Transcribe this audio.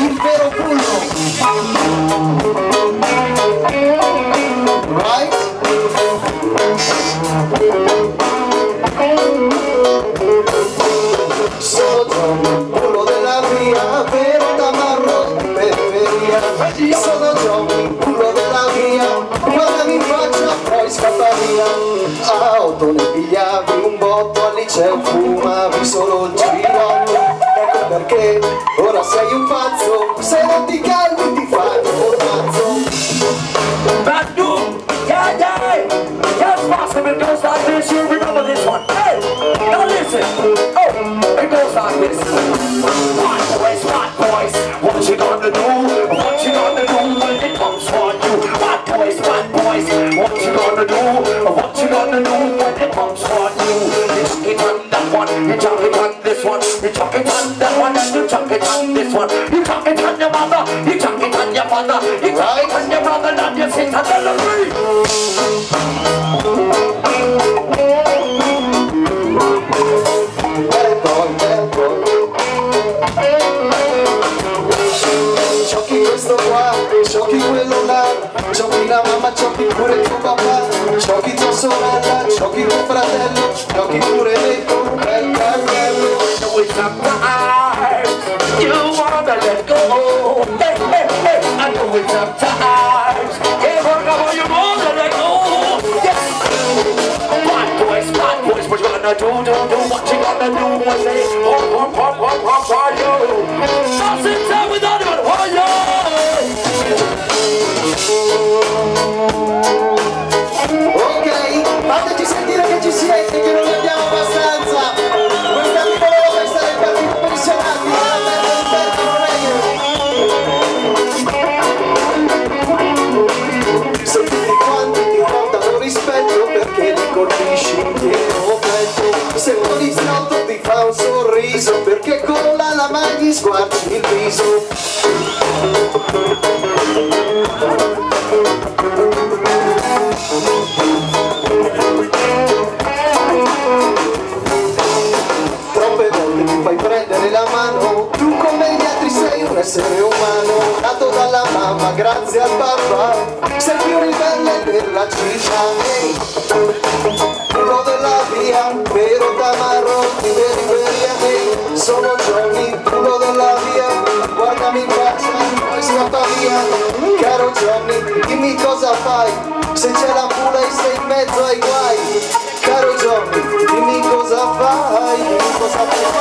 il vero bullo. Right? Sono Johnny, bullo della via, vero tamarro di periferia. Sono Johnny, bullo della via, guardami in faccia, poi scappa via. A 8 ne pigliavi un botto, al liceo fumavi solo il girotto. Ecco perché ora sei un pazzo, se non ti calmi ti fai un formazzo. Yes, possible, it goes like this, you remember this one. Hey, now listen. Oh, it goes like this. Hot boys, what you gonna do? What you gonna do when it comes for you? Hot boys, what you gonna do? What you gonna do when it comes for you? You chuck it on that one, you chuck it on this one, you chuck it on that one, and you chuck it on this one. You chuck it on your mother, you chuck it on your father, you chuck it on your brother, and you sit and celebrate. Giochi questo qua, giochi quello là, giochi la mamma, giochi pure tuo papà, giochi tua sorella, giochi tuo fratello, giochi pure me con un bel cartello. You wanna let go. Hey, hey, hey, I know it's sometimes. Hey, work out what you wanna let go. Yes. Bad boys, what you gonna do? What you gonna do? One day, pop, for you. Stop sitting down with anyone, for you. Ok, fateci sentire che ci siete, che non ne abbiamo abbastanza. Questa mi voleva pensare ai parti professionali. Se tutti quanti ti portano rispetto perché li colpisci intero petto. Se il poliziotto ti fa un sorriso perché con la lama gli sguarci il viso. Troppe volte ti fai prendere la mano, tu come gli altri sei un essere umano, nato dalla mamma grazie al papà, sei più ribelle della città. Ehi, bullo della via, vero tamarro di periferia. Ehi, sono Johnny, bullo della via, guardami in faccia, poi scappa via. Caro Johnny, dimmi cosa fai, se c'è la pula e sei in mezzo ai guai. Caro Johnny, dimmi cosa fai, cosa fai.